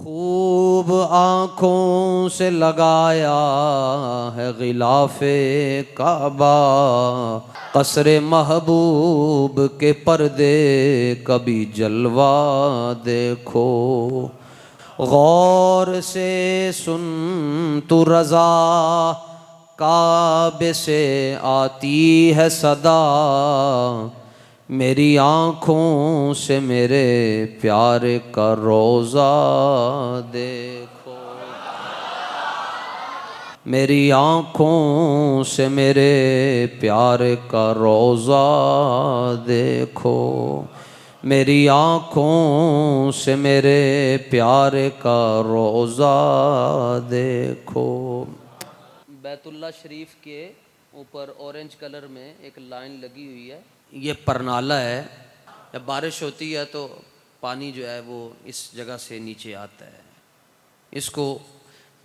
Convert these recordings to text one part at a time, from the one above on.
खूब आँखों से लगाया है गिलाफे काबा, कसरे महबूब के पर्दे कभी जलवा देखो। गौर से सुन तू रज़ा, काबे से आती है सदा, मेरी आँखों से मेरे प्यारे का रोज़ा देखो। मेरी आँखों से मेरे प्यारे का रोज़ा देखो। मेरी आँखों से मेरे प्यारे का रोज़ा देखो। बैतुल्ला शरीफ के ऊपर ऑरेंज कलर में एक लाइन लगी हुई है, ये परनाला है। जब बारिश होती है तो पानी जो है वो इस जगह से नीचे आता है। इसको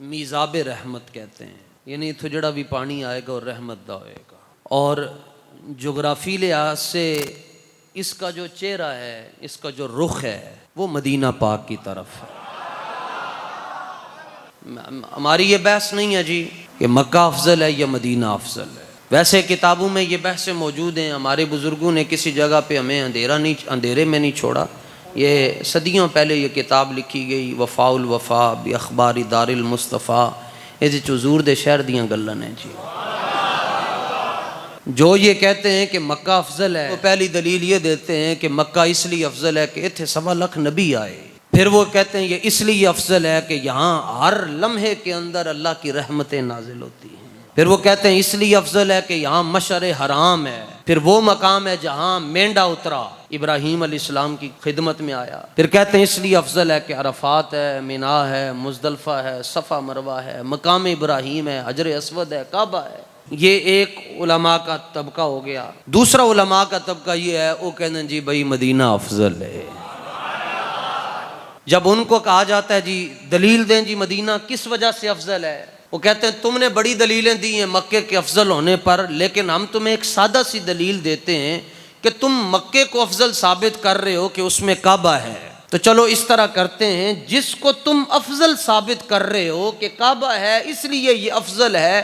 मीज़ाब रहमत कहते हैं, यानी थोड़ा भी पानी आएगा और रहमत दा होएगा। और जोग्राफ़ी लिहाज से इसका जो चेहरा है, इसका जो रुख है, वो मदीना पाक की तरफ है। हमारी ये बहस नहीं है जी कि मक्का अफजल है या मदीना अफजल है। वैसे किताबों में ये बहसें मौजूद हैं। हमारे बुज़ुर्गों ने किसी जगह पे हमें अंधेरे में नहीं छोड़ा। ये सदियों पहले ये किताब लिखी गई, वफ़ाउल वफ़ा बि अखबारी दारिल मुस्तफ़ा। ये हुज़ूर दे शहर दियाँ गल्लां ने जी। जो ये कहते हैं कि मक्का अफजल है, वो पहली दलील ये देते हैं कि मक्का इसलिए अफजल है कि इत्थे 1.25 लाख नबी आए। फिर वो कहते हैं ये इसलिए अफजल है कि यहाँ हर लम्हे के अंदर अल्लाह की रहमतें नाजिल होती हैं। फिर वो कहते हैं इसलिए अफजल है कि यहाँ मशर हराम है। फिर वो मकाम है जहाँ मेंढा उतरा, इब्राहीम अलैहिस्सलाम की खिदमत में आया। फिर कहते हैं इसलिए अफजल है कि अरफात है, मिना है, मुज़दलिफ़ा है, सफ़ा मरवा है, मकाम इब्राहीम है, हजर अस्वद है, काबा है। ये एक उलमा का तबका हो गया। दूसरा उलमा का तबका ये है, वो कहते हैं जी भाई मदीना अफजल है। जब उनको कहा जाता है जी दलील दें जी मदीना किस वजह से अफजल है, वो कहते हैं तुमने बड़ी दलीलें दी हैं मक्के के अफजल होने पर, लेकिन हम तुम्हें एक सादा सी दलील देते हैं कि तुम मक्के को अफजल साबित कर रहे हो कि उसमें काबा है। तो चलो इस तरह करते हैं, जिसको तुम अफजल साबित कर रहे हो कि काबा है इसलिए ये अफजल है,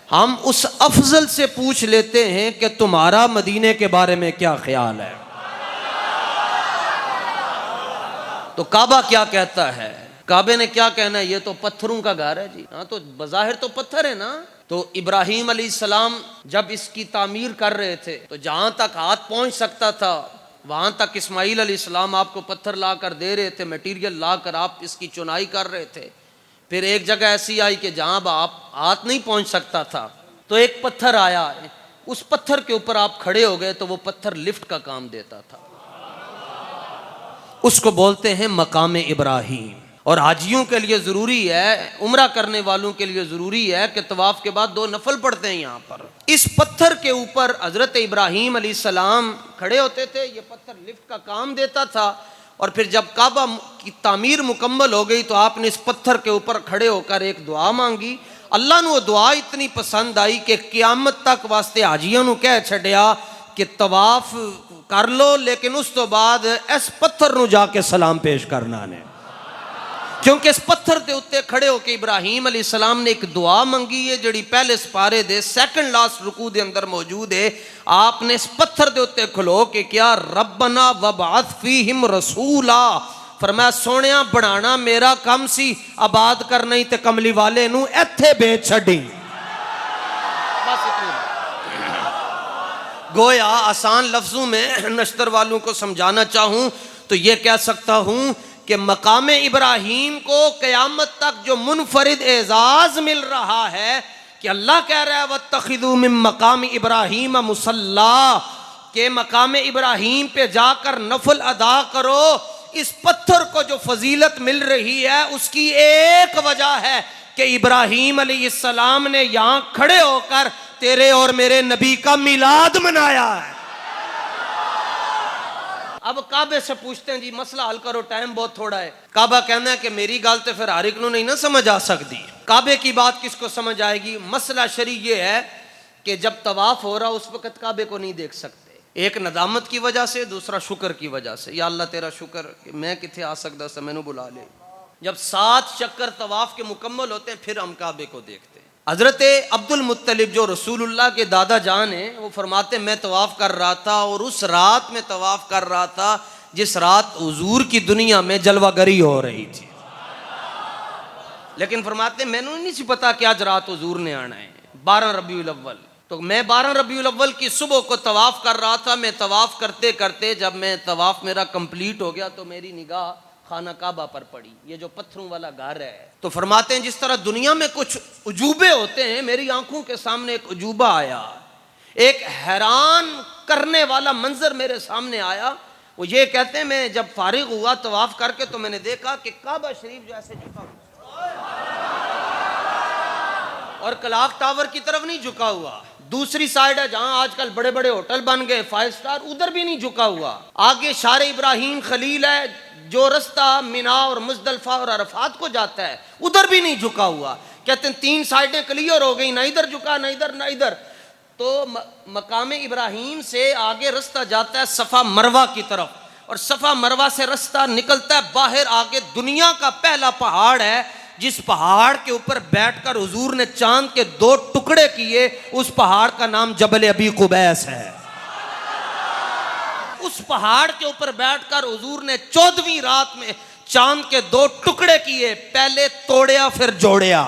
हम उस अफजल से पूछ लेते हैं कि तुम्हारा मदीने के बारे में क्या ख्याल है। तो काबा क्या कहता है? काबे ने क्या कहना है? ये तो पत्थरों का घर है जी। हाँ, तो बज़ाहिर तो पत्थर है ना। तो इब्राहीम अलैहिस्सलाम जब इसकी तामीर कर रहे थे तो जहाँ तक हाथ पहुँच सकता था वहाँ तक इस्माईल अलैहिस्सलाम आपको पत्थर ला कर दे रहे थे, मटीरियल ला कर आप इसकी चुनाई कर रहे थे। फिर एक जगह ऐसी आई कि जहाँ आप हाथ नहीं पहुँच सकता था, तो एक पत्थर आया, उस पत्थर के ऊपर आप खड़े हो गए तो वो पत्थर लिफ्ट का काम देता था। उसको बोलते हैं मकाम इब्राहीम। और हाजियों के लिए ज़रूरी है, उम्रा करने वालों के लिए ज़रूरी है कि तवाफ़ के बाद 2 नफल पढ़ते हैं। यहाँ पर इस पत्थर के ऊपर हज़रत इब्राहीम अलैहिस्सलाम खड़े होते थे, ये पत्थर लिफ्ट का काम देता था। और फिर जब काबा की तामीर मुकम्मल हो गई तो आपने इस पत्थर के ऊपर खड़े होकर एक दुआ मांगी। अल्लाह ने वो दुआ इतनी पसंद आई कि क़यामत तक वास्ते हाजियों नूं कह छड्या कि तवाफ कर लो, लेकिन उस तो बाद इस पत्थर नूं जाके सलाम पेश करना ने, क्योंकि इस पत्थर के उत्ते खड़े होकर इब्राहीम अलैहिस्सलाम ने एक दुआ मंगी है जिहड़ी पहले सपारे दे सेकंड लास्ट रुकू दे अंदर मौजूद है। आपने इस पत्थर के उत्ते खलो के क्या रब्बना वबअथ फीहिम रसूला, फरमाया सोनिया बनाना मेरा काम सी, आबाद करना ही ते कमली वाले नूं इत्थे भेज छड्डी। बस इतनी गोया आसान लफ्जों में नश्तर वालों को समझाना चाहूँ तो ये कह सकता हूँ कि मकाम इब्राहीम को क़यामत तक जो मुनफरिद एजाज़ मिल रहा है कि अल्लाह कह रहा है वत्तखिज़ू मिन मकाम इब्राहीम मुसल्ला, के मकाम इब्राहीम पे जाकर नफल अदा करो। इस पत्थर को जो फजीलत मिल रही है उसकी एक वजह है कि इब्राहीम अलैहिस्सलाम ने यहाँ खड़े होकर तेरे और मेरे नबी का मिलाद मनाया है। अब काबे से पूछते हैं जी मसला हल करो, टाइम बहुत थोड़ा है। काबा कहना है कि मेरी गाल तो फिर हर एक नूं नहीं ना समझ आ सकती। काबे की बात किसको समझ आएगी? मसला शरी ये है कि जब तवाफ हो रहा उस वक्त काबे को नहीं देख सकते। एक नदामत की वजह से, दूसरा शुक्र की वजह से। या अल्लाह तेरा शुक्र कि मैं किथे आ सकता सा, मैनू बुला ले। जब 7 चक्कर तवाफ के मुकम्मल होते हैं फिर हम काबे को देखते हैं। हजरत अब्दुल मुत्तलिब जो रसूलुल्लाह के दादा जान हैं, वो फरमाते मैं तवाफ कर रहा था और उस रात में तवाफ कर रहा था जिस रात हुजूर की दुनिया में जलवागरी हो रही थी। लेकिन फरमाते मैंने नहीं सी पता कि आज रात हुजूर ने आना है 12 रबीउल अव्वल। तो मैं 12 रबीउल अव्वल की सुबह को तवाफ कर रहा था। मैं तवाफ करते करते जब मैं तवाफ मेरा कंप्लीट हो गया तो मेरी निगाह खाना काबा पर पड़ी, ये जो पत्थरों वाला घर है। तो फरमाते हैं जिस तरह दुनिया में कुछ उजूबे होते हैं, मेरी आंखों के सामने एक उजूबा आया, एक हैरान करने वाला मंजर मेरे सामने आया। वो ये कहते हैं मैं जब फारिग हुआ तवाफ करके तो मैंने देखा कि काबा शरीफ जो ऐसे झुका और क्लॉक टावर की तरफ नहीं झुका हुआ। दूसरी साइड है जहां आजकल बड़े बड़े होटल बन गए 5 स्टार, उधर भी नहीं झुका हुआ। आगे शारे इब्राहिम खलील है, जो रास्ता मिना और मुजदलफा और अरफात को जाता है, उधर भी नहीं झुका हुआ। कहते हैं 3 साइडें क्लियर हो गई, ना इधर झुका ना इधर ना इधर। तो मकाम इब्राहिम से आगे रास्ता जाता है सफ़ा मरवा की तरफ, और सफ़ा मरवा से रास्ता निकलता है बाहर। आगे दुनिया का पहला पहाड़ है, जिस पहाड़ के ऊपर बैठकर हुजूर ने चांद के 2 टुकड़े किए, उस पहाड़ का नाम जबल अबी कुबैस है। उस पहाड़ के ऊपर बैठकर हुजूर ने 14वीं रात में चांद के 2 टुकड़े किए, पहले तोड़या फिर जोड़या।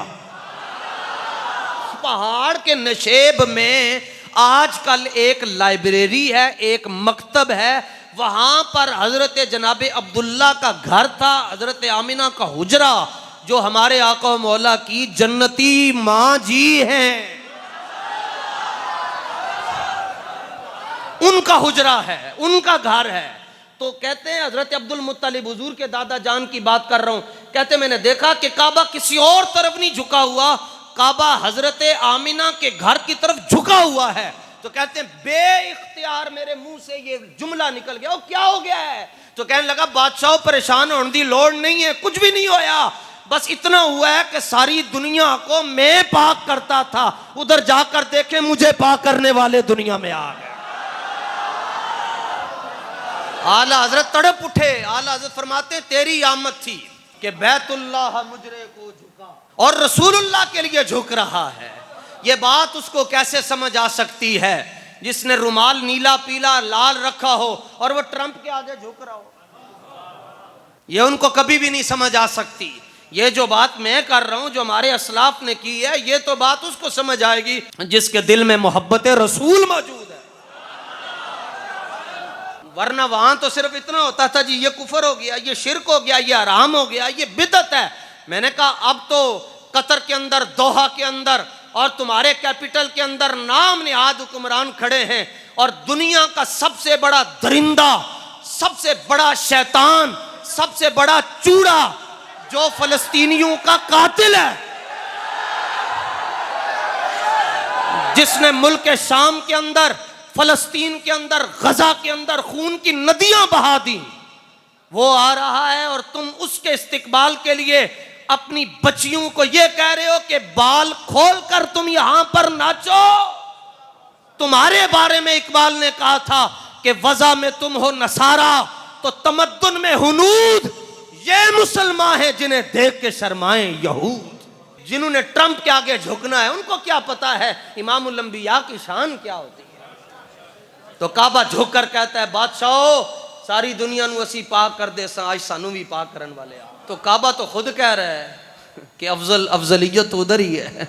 पहाड़ के नशेब में आजकल एक लाइब्रेरी है, एक मकतब है। वहां पर हजरत जनाबे अब्दुल्ला का घर था, हजरत आमिना का हुजरा, जो हमारे आका मौला की जन्नती माँ जी हैं, उनका हुजरा है, उनका घर है। तो कहते हैं हजरत अब्दुल मुत्तलिब हुजूर के दादा जान की बात कर रहा हूं, कहते मैंने देखा कि काबा किसी और तरफ नहीं झुका हुआ, काबा हजरत आमिना के घर की तरफ झुका हुआ है। तो कहते हैं बे इख्तियार मेरे मुंह से ये जुमला निकल गया, वो क्या हो गया है? तो कहने लगा बादशाह परेशान होने की लोड़ नहीं है, कुछ भी नहीं होया, बस इतना हुआ है कि सारी दुनिया को मैं पाक करता था, उधर जाकर देखे मुझे पाक करने वाले दुनिया में आ गए। आला हजरत तड़प उठे। आला हजरत फरमाते हैं तेरी आमद थी कि बैतुल्लाह मुजरे को झुका और रसूलुल्लाह के लिए झुक रहा है। ये बात उसको कैसे समझ आ सकती है जिसने रुमाल नीला पीला लाल रखा हो और वो ट्रंप के आगे झुक रहा हो? ये उनको कभी भी नहीं समझ आ सकती। ये जो बात मैं कर रहा हूं, जो हमारे असलाफ ने की है, ये तो बात उसको समझ आएगी जिसके दिल में मोहब्बत रसूल मौजूद है। वरना वहां तो सिर्फ इतना होता था जी ये कुफर हो गया, ये शिरक हो गया, ये हराम हो गया, ये बिदअत है। मैंने कहा अब तो कतर के अंदर, दोहा के अंदर और तुम्हारे कैपिटल के अंदर नाम निहाद हुक्मरान खड़े हैं, और दुनिया का सबसे बड़ा दरिंदा, सबसे बड़ा शैतान, सबसे बड़ा चूड़ा जो फलस्तीनियों का कातिल है, जिसने मुल्क शाम के अंदर, फलस्तीन के अंदर, गजा के अंदर खून की नदियां बहा दी, वो आ रहा है और तुम उसके इस्तिकबाल के लिए अपनी बच्चियों को यह कह रहे हो कि बाल खोलकर तुम यहां पर नाचो। तुम्हारे बारे में इकबाल ने कहा था कि वज़ा में तुम हो नसारा तो तमद्दुन में हुनूद, ये मुसलमान हैं जिन्हें देख के शर्माए यहूद। जिन्होंने ट्रंप के आगे झुकना है उनको क्या पता है इमामुल अंबिया की शान क्या होती है। तो काबा झुक कर कहता है बादशाह सारी दुनिया नू असी पाक कर दे, आज सानू भी पाक करने वाले आ। तो काबा तो खुद कह रहा है कि अफजलियत उधर ही है।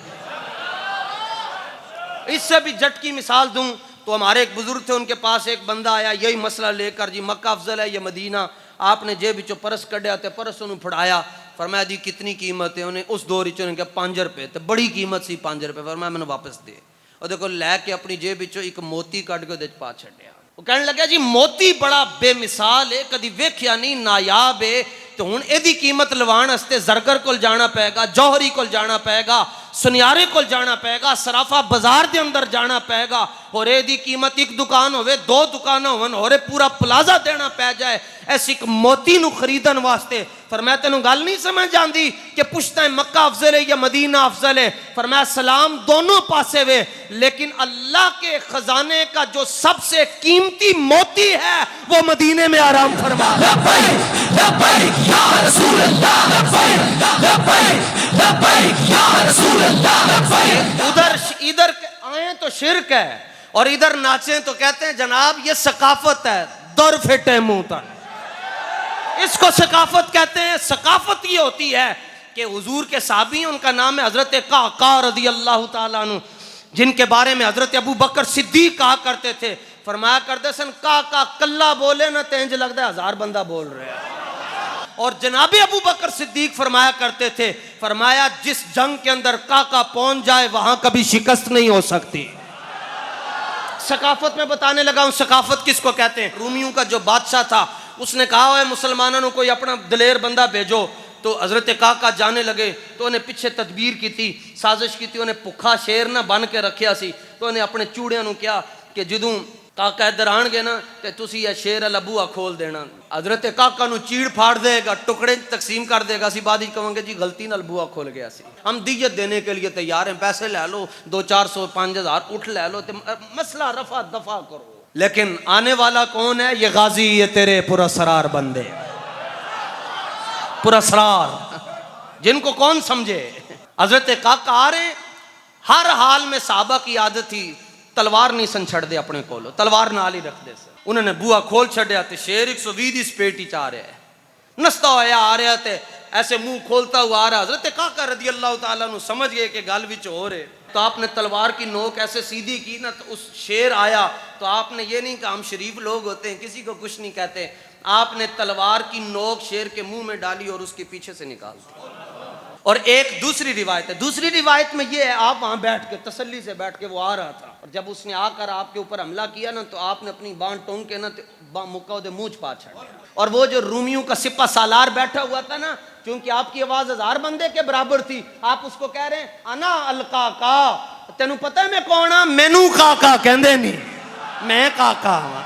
इससे भी जट की मिसाल दूं तो हमारे एक बुजुर्ग थे, उनके पास एक बंदा आया यही मसला लेकर, जी मक्का अफजल है या मदीना। आपने जेब विचों परस कढ़िया तो परस उन्होंने फड़ाया, फरमाया जी कितनी कीमत है? उन्हें उस दौर ने कहा 5 रुपए, तो बड़ी कीमत सी 5 रुपए। फरमाया मैंने वापस दे। और देखो लैके अपनी जेब विचों एक मोती कढ़ के उहदे पा छड्डिया। वो कहने लगा जी मोती बड़ा बेमिसाल है, कभी वेख्या नहीं, नायाब है, तो हुण इहदी कीमत लवाण वास्ते जरगर कोल जाना पेगा, जौहरी कोल जाना पेगा, सुनियारे को जाना पेगा, सराफा बाजार के अंदर जाना पेगा, होरे दी कीमत एक दुकान होवे, दो दुकान होवन, होरे पूरा प्लाजा देना पै जाए ऐसी एक मोती नू खरीदन वास्ते। फरमाया तेनू गल नहीं समझ आंदी कि पुछता है मक्का अफजल है या मदीना अफजल है? फरमाया सलाम दोनों पासे वे, लेकिन अल्लाह के खजाने का जो सबसे कीमती मोती है वो मदीने में आराम फरमा। उधर इधर आए तो शिरक है और इधर नाचे तो कहते हैं जनाब ये सकाफत है, दर फेटे मुंह तक, इसको सकाफत कहते हैं। सकाफत ये होती है कि हुजूर के साहबी, उनका नाम है हजरत काका रदी अल्लाह ताला अन्हु, जिनके बारे में हजरत अबू बकर सिद्दीक कहा करते थे, फरमाया करते सन काका कल्ला बोले ना तेंज लगता है 1000 बंदा बोल रहे हैं। और जनाबे अबू बकर सिद्दीक फरमाया करते थे, फरमाया जिस जंग के अंदर काका पहुंच जाए वहां कभी शिकस्त नहीं हो सकती। सकाफत में बताने लगा हूं, सकाफत किसको कहते हैं? रूमियों का जो बादशाह था उसने कहा है मुसलमानों को कोई अपना दलेर बंदा भेजो, तो हजरत काका जाने लगे तो उन्हें पीछे तदबीर की थी, साजिश की थी, उन्हें भुखा शेर ना बन के रखिया सी, तो उन्हें अपने चूड़ियां नू किया कि जदों काका इधर आएंगे ना तो तुसी यह शेर वाला बूहा खोल देना। हजरत काका नू चीड़ फाड़ देगा, टुकड़े तकसीम कर देगा, सी बाद कहेंगे जी गलती नाल बूहा खोल गया सी, हम दियत देने के लिए तैयार हैं, पैसे ले लो 200-400 5,000 उठ ले लो, तो मसला रफा दफा करो। लेकिन आने वाला कौन है? ये गाजी, ये तेरे पुरस्रार बंदे, पुरस्रार जिनको कौन समझे। हजरत काका आ रहे, हर हाल में साहबा की आदत थी तलवार नहीं सन छड़ दे अपने कोलो, तलवार नाल ही रख दे सन। उन्होंने बुआ खोल छड़िया तो शेर 120 की स्पेट ही आ रहा है, नसता होया आ रहा थे, ऐसे मुंह खोलता हुआ आ रहा। हजरत काका रदी अल्लाह ताला अन्हु समझ गए कि गल विच हो रहे, तो आपने तलवार की नोक ऐसे सीधी की ना, तो उस शेर आया, तो आपने ये नहीं कहा हम शरीफ लोग होते हैं किसी को कुछ नहीं कहते, आपने तलवार की नोक शेर के मुंह में डाली और उसके पीछे से निकाल दी। और एक दूसरी रिवायत है, दूसरी रिवायत में ये है आप वहां बैठ के तसल्ली से बैठ के वो आ रहा था, और जब उसने आकर आपके ऊपर हमला किया ना, तो आपने अपनी बांध टोंग के ना मुक्का उदे मुंह पा छड़ा। और वो जो रूमियों का सिपा सालार बैठा हुआ था ना, क्योंकि आपकी आवाज 1000 बंदे के बराबर थी, आप उसको कह रहे हैं अना अल काका, तेनू पता है मैं कौन हाँ? मैनू काका कहंदे नहीं, मैं काका हाँ।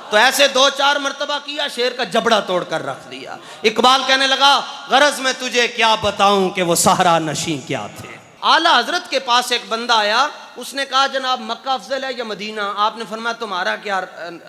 तो ऐसे 2-4 मरतबा किया, शेर का जबड़ा तोड़कर रख दिया। इकबाल कहने लगा गरज मैं तुझे क्या बताऊं कि वो सहरा नशी क्या थे। आला हजरत के पास एक बंदा आया, उसने कहा जनाब मक्का अफजल है या मदीना? आपने फरमाया तुम्हारा क्या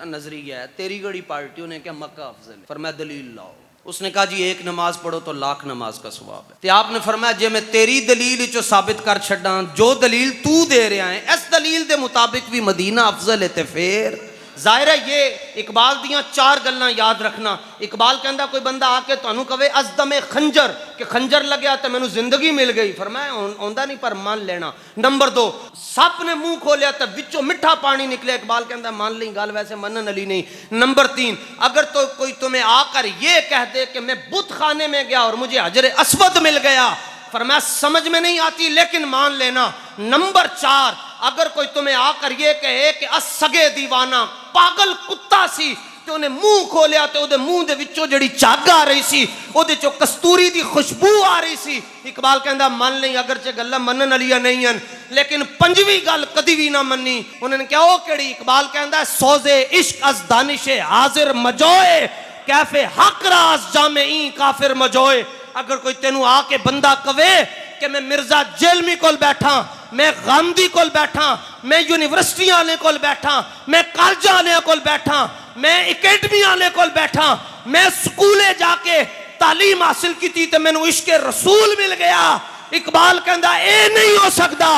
नजरिया है? तेरी गड़ी पार्टी। उन्हें क्या मक्का अफजल है? फरमाया दलील लाओ। उसने कहा जी एक नमाज पढ़ो तो लाख नमाज का सवाब है। तो आपने फरमाया जे मैं तेरी दलील चो साबित कर छड़ा, जो दलील तू दे रहा है इस दलील के मुताबिक भी मदीना अफजल है, तो फिर जाहिर है ये इकबाल दियाँ 4 गल्लां याद रखना। इकबाल कहता कोई बंदा आके तुहानू कहे अज़दमे खंजर कि खंजर लग्या तो मैनू जिंदगी मिल गई, फरमाया आंदा नहीं पर मान लेना। नंबर 2, सप ने मुंह खोलिया तो विचों मिठा पानी निकले, इकबाल कहता मान ली गल वैसे मनन वाली नहीं। नंबर 3, अगर तो कोई तुम्हें आकर ये कह दे कि मैं बुत खाने में गया और मुझे हजर अस्वद मिल गया, फरमाया समझ में नहीं आती लेकिन मान लेना। नंबर 4, अगर कोई तुम्हें आकर ये कहे कि असगे दीवाना पागल कुत्ता सी, तो उन्हें मुंह खोलिया तो उहदे मुंह दे विचों जड़ी झाग आ रही सी, उहदे चों कस्तूरी दी खुशबू आ रही सी। इकबाल कहंदा मान नहीं, अगरचे गल्लां मनन वालियां नहीं हन, लेकिन 5वीं गल कदी भी ना मन्नी। उन्होंने क्या ओ केड़ी? इकबाल कहंदा सोजे इश्क अज दानिशे हाजिर मजोए, कैफे हक राज जामे ई काफिर मजोए। अगर कोई तेनू आके बंदा कवे कि मैं मिर्जा जेलमी कोल बैठा, मैं गांधी कोल बैठा, मैं यूनिवर्सिटी वाले कोल बैठा, मैं कॉलेज वाले कोल बैठा, मैं एकेडमी वाले कोल बैठा, मैं स्कूले जाके तालीम हासिल की थी तो मैनू इश्के रसूल मिल गया, इकबाल कहंदा ए नहीं हो सकता।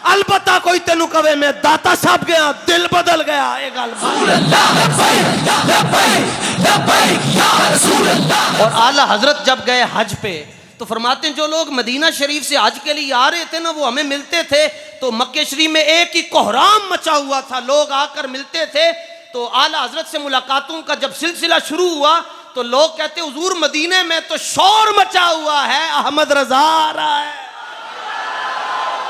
अलबत्ता कोई तेनू कवे मैं दाता साहब गया, दिल बदल गया, ये गल। और आला हजरत जब गए हज पे तो फरमाते हैं जो लोग मदीना शरीफ से हज के लिए आ रहे थे ना, वो हमें मिलते थे तो मक्के शरीफ में एक ही कोहराम मचा हुआ था, लोग आकर मिलते थे। तो आला हजरत से मुलाकातों का जब सिलसिला शुरू हुआ तो लोग कहते हुजूर मदीने में तो शोर मचा हुआ है, अहमद रजा आ रहा है,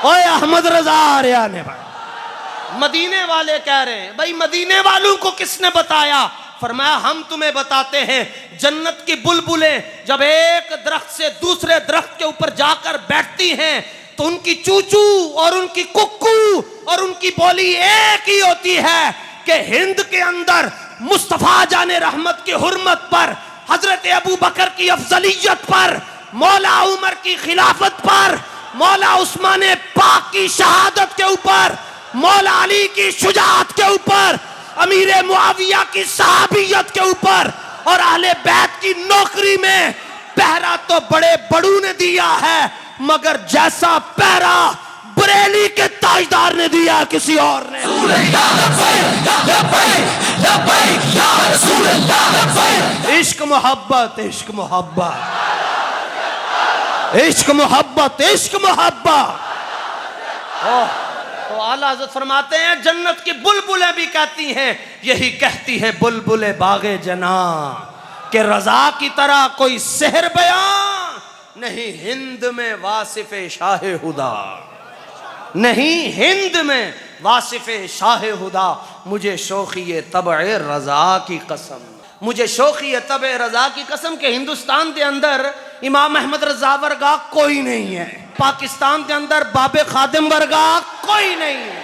ओए अहमद रजा आ रहा है। भाई मदीने वाले कह रहे हैं भाई मदीने वालों को किसने बताया? फरमाया हम तुम्हें बताते हैं, जन्नत की बुलबुलें जब एक दरख्त से दूसरे दरख्त के ऊपर जाकर बैठती हैं तो उनकी चूचू और उनकी कुक्कू और उनकी बोली एक ही होती है कि हिंद के अंदर मुस्तफा जाने रहमत की हुर्मत पर, हजरत अबू बकर की अफजलियत पर, मौला उमर की खिलाफत पर, मौला उस्मान पाक की शहादत के ऊपर, मौला अली की शुजाअत के ऊपर, अमीर मुआविया की सहाबियत के ऊपर और अहले बैत की नौकरी में पहरा तो बड़े बड़ू ने दिया है, मगर जैसा पहरा बरेली के ताजदार ने दिया किसी और ने। इश्क मोहब्बत, इश्क मोहब्बत, इश्क मोहब्बत, इश्क मोहब्बत। तो आला हज़रत फरमाते हैं जन्नत की बुलबुलें भी कहती हैं, यही कहती है बुलबुले बागे जना कि रजा की तरह कोई सहर बयां नहीं हिंद में वासिफे शाह हुदा, नहीं हिंद में वासिफे शाह हुदा, मुझे शौक़ी तबए रजा की कसम, मुझे शौक़ी तबए रजा की कसम के हिंदुस्तान के अंदर इमाम अहमद रजा वर्गा कोई नहीं है, पाकिस्तान के अंदर बाबे खादिम वर्गा कोई नहीं है,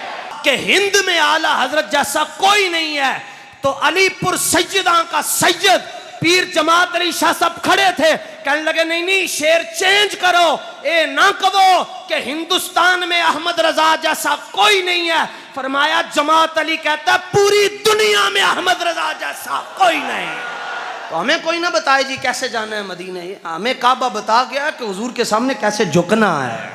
कि हिंद में आला हजरत जैसा कोई नहीं है। तो अलीपुर सैयदा का सैयद पीर जमात अली शाह साहब खड़े थे, कहने लगे नहीं नहीं शेर चेंज करो, ए ना कहो कि हिंदुस्तान में अहमद रजा जैसा कोई नहीं है। फरमाया जमात अली कहता पूरी दुनिया में अहमद रजा जैसा कोई नहीं। तो हमें कोई ना बताए जी कैसे जाना है मदीने, हमें काबा बता गया कि हुजूर के सामने कैसे झुकना है।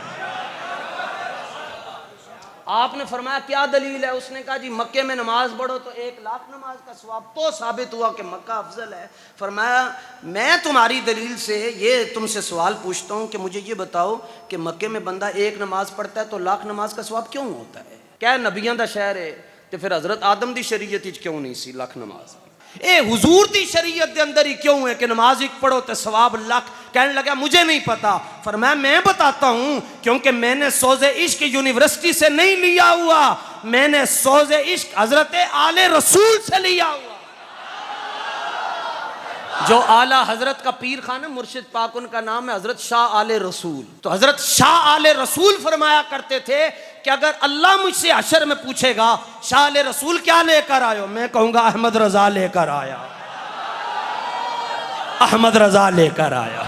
आपने फरमाया क्या दलील है, उसने कहा जी मक्के में नमाज पढ़ो तो 1,00,000 नमाज का सवाब, तो साबित हुआ कि मक्का अफजल है। फरमाया मैं तुम्हारी दलील से ये तुमसे सवाल पूछता हूँ कि मुझे ये बताओ कि मक्के में बंदा 1 नमाज पढ़ता है तो 1,00,000 नमाज का सवाब क्यों होता है? क्या नबियां दा शहर है तो फिर हजरत आदम दी शरीयत क्यों नहीं सी 1,00,000 नमाज? ए हुजूर दी शरीयत के अंदर ही क्यों है कि नमाज एक पढ़ो तो सवाब 1,00,000? कहने लगा मुझे नहीं पता। फरमाया मैं बताता हूं, क्योंकि मैंने सोज़े इश्क यूनिवर्सिटी से नहीं लिया हुआ, मैंने सोज़े इश्क हजरत आले रसूल से लिया हुआ। जो आला हजरत का पीर खाना मुर्शिद पाक, उनका नाम है हजरत शाह आले रसूल। तो हजरत शाह आले रसूल फरमाया करते थे कि अगर अल्लाह मुझसे हशर में पूछेगा शाह आले रसूल क्या लेकर आयो, मैं कहूंगा अहमद रजा लेकर आया, अहमद रजा लेकर आया।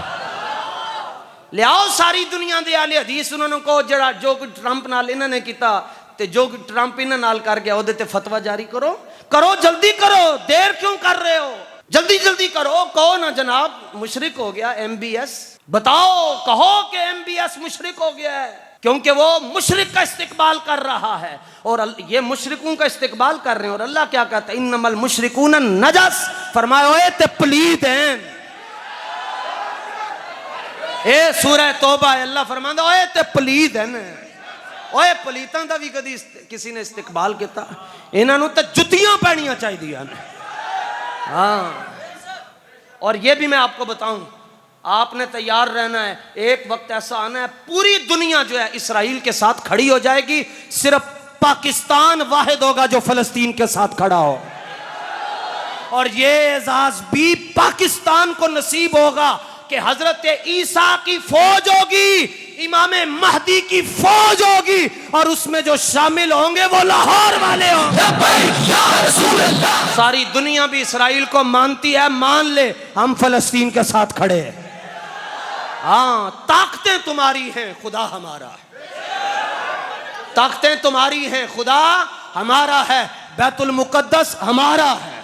ले आओ सारी दुनिया दे आले हदीस, उन्होंने कहो जड़ा जो कुछ ट्रंप नाल इन्होंने किया ते जो कुछ ट्रंप इन्होंने नाल कर गया ओदे ते फतवा जारी करो, करो जल्दी करो, देर क्यों कर रहे हो, जल्दी जल्दी करो। कहो ना जनाब मुशरिक हो गया MBS, बताओ कहो कि MBS मुशरिक हो गया है, क्योंकि वो मुशरिक का इस्तिकबाल कर रहा है और ये मुशरिकों का इस्तिकबाल कर रहे हैं। और अल्लाह क्या कहता है इन्नमल मुशरिकून नजस, फरमाया ओए ते पलीत हैं। ए सूरह तौबा अल्लाह फरमांदा ओए ते पलीत हैं, ओए पलीतां दा भी कदी किसी ने इस्तिकबाल किया? इन्हां नूं ते जुत्तियां पैणियां चाहिदियां ने। हाँ, और ये भी मैं आपको बताऊं, आपने तैयार रहना है, एक वक्त ऐसा आना है पूरी दुनिया जो है इसराइल के साथ खड़ी हो जाएगी, सिर्फ पाकिस्तान वाहिद होगा जो फलस्तीन के साथ खड़ा हो। और ये एजाज भी पाकिस्तान को नसीब होगा कि हजरत ईसा की फौज होगी, इमाम महदी की फौज होगी और उसमें जो शामिल होंगे वो लाहौर वाले होंगे। सारी दुनिया भी इसराइल को मानती है, मान ले हम फलस्तीन के साथ खड़े हैं। हाँ, ताकतें तुम्हारी हैं, खुदा हमारा है, ताकतें तुम्हारी हैं, खुदा हमारा है, बैतुल मुकद्दस हमारा है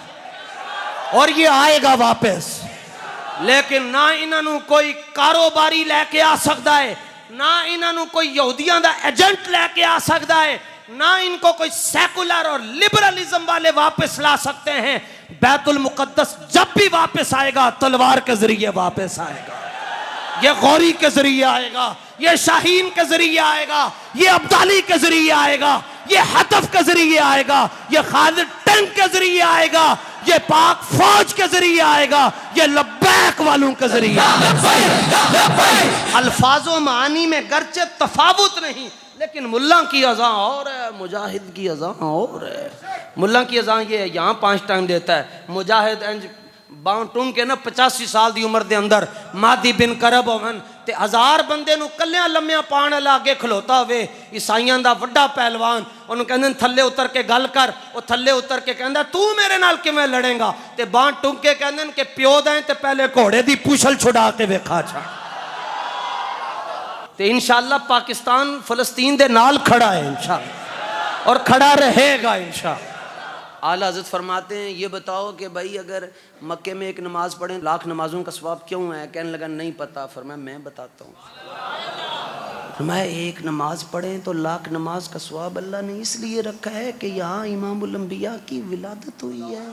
और ये आएगा वापस। लेकिन ना इन्हों कोई कारोबारी लैके आ सकता है, ना इन्हों कोई यहूदियों का एजेंट लैके आ सकता है, ना इनको कोई सेकुलर और लिबरलिज्म वाले वापस ला सकते हैं। बैतुल मुकद्दस जब भी वापस आएगा तलवार के जरिए वापस आएगा, ये गौरी के जरिए आएगा, ये शाहीन के जरिए आएगा, ये अब्दाली के जरिए आएगा, ये हतफ के जरिए आएगा, ये खालिद टैंक के जरिए आएगा, ये पाक फौज के जरिए आएगा, ये लब्बैक वालों के जरिए। अल्फाजों मानी में गर्चे तफावुत नहीं, लेकिन मुल्ला की अज़ां और है, मुजाहिद की अज़ां और है। मुल्ला की अज़ां ये यहाँ 5 टाइम देता है, मुजाहिद बांह टूंग के ना 85 साल की उम्र के अंदर मादी बिन करब होवन ते 1000 बंदे नूं कल्लियां लम्मियां पाण वाला अगे खलोता होवे, ईसाइयां दा वड्डा पहलवान, उन्होंने कहंदे थल्ले उतर के गल कर, वो थल्ले उतर के कहंदा तू मेरे नाल किवें लड़ेगा, ते बांह टूंग के कहंदे कि प्यो दा ते पहले घोड़े दी पूछल छुड़ा के वेखा छा। ते इंशाअल्लाह पाकिस्तान फलस्तीन दे नाल खड़ा है इंशाअल्लाह, और खड़ा रहेगा इंशाअल्लाह। आला हज़रत फरमाते हैं ये बताओ कि भाई अगर मक्के में एक नमाज पढ़ें लाख नमाजों का सवाब क्यों है? कहने लगा नहीं पता। फरमाया मैं बताता हूँ। फरमाया एक नमाज पढ़ें तो लाख नमाज का सवाब अल्लाह ने इसलिए रखा है कि यहाँ इमामुल अंबिया की विलादत हुई है।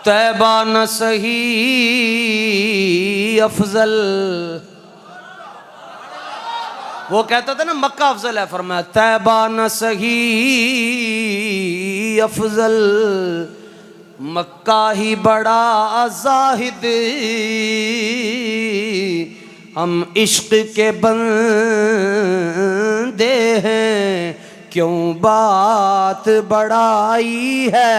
तैबा न सही अफजल, वो कहता था ना मक्का अफजल है, फरमाया तैबा न सही अफजल, मक्का ही बड़ा जाहिद, हम इश्क के बंदे हैं क्यों बात बढ़ाई है।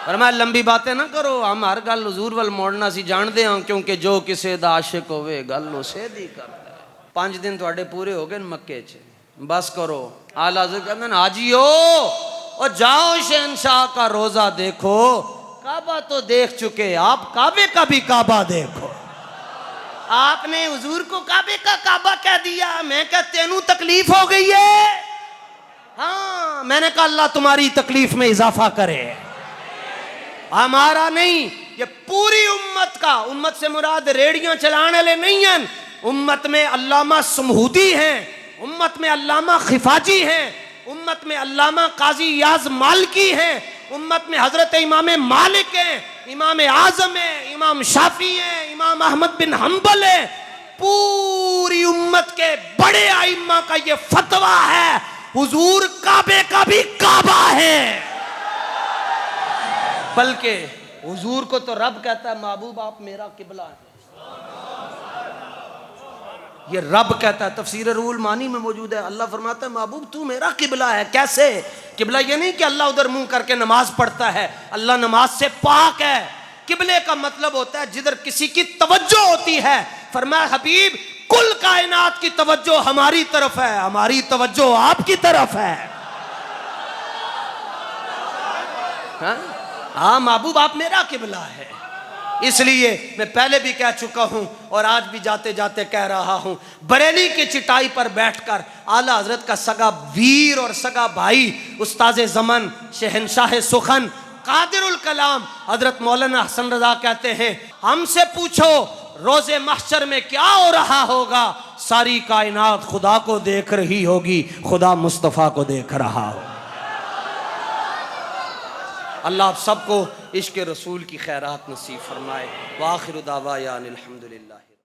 फरमाया लंबी बातें ना करो, हम हर गल हुजूर वल मोड़ना सी जानते हैं, क्योंकि जो किसी दा आशिक होवे गल उसे दी करता है। 5 दिन थोड़े पूरे हो गए मक्के च, बस करो। आला हज़रत कहते हैं हाजियो और जाओ शहनशाह का रोजा देखो, काबा तो देख चुके आप, काबे का भी काबा देखो। आपने हुजूर को काबे का काबा कह दिया, मैं कहा तेनू तकलीफ हो गई है। हाँ मैंने कहा अल्लाह तुम्हारी तकलीफ में इजाफा करे, हमारा नहीं, ये पूरी उम्मत का। उम्मत से मुराद रेडियां चलाने वाले नहीं हैं, उम्मत में अल्लामा समहूदी हैं, उम्मत में अल्लामा खिफाजी हैं, उम्मत में अल्लामा काजी याज मालिकी हैं, उम्मत में हजरत इमाम मालिक हैं, इमाम आजम है, इमाम शाफी है, इमाम अहमद बिन हम्बल है। पूरी उम्मत के बड़े आइम्मा का ये फतवा है हुजूर काबे का भी काबा है। बल्कि हुजूर को तो रब कहता है महबूब आप मेरा किबला है, ये रब कहता है। तफसीर रूहुल मानी में मौजूद है, अल्लाह फरमाता है महबूब तू मेरा किबला है। कैसे? किबला ये नहीं कि अल्लाह उधर मुंह करके नमाज पढ़ता है, अल्लाह नमाज से पाक है। किबले का मतलब होता है जिधर किसी की तवज्जो होती है। फरमाया हबीब कुल कायनात की तवज्जो हमारी तरफ है, हमारी तवज्जो आपकी तरफ है। हाँ महबूब आप मेरा किबला है। इसलिए मैं पहले भी कह चुका हूं और आज भी जाते जाते कह रहा हूं, बरेली की चिटाई पर बैठकर आला हजरत का सगा वीर और सगा भाई उस्ताज़े ज़मन शहनशाह सुखन कादिरुल कलाम हजरत मौलाना हसन रजा कहते हैं हमसे पूछो रोज़े महशर में क्या हो रहा होगा, सारी कायनात खुदा को देख रही होगी, खुदा मुस्तफ़ा को देख रहा होगा। अल्लाह आप सबको इश्क़ रसूल की खैरात नसीब फरमाए। व आखिर दावा अनिल हम्दुलिल्लाह।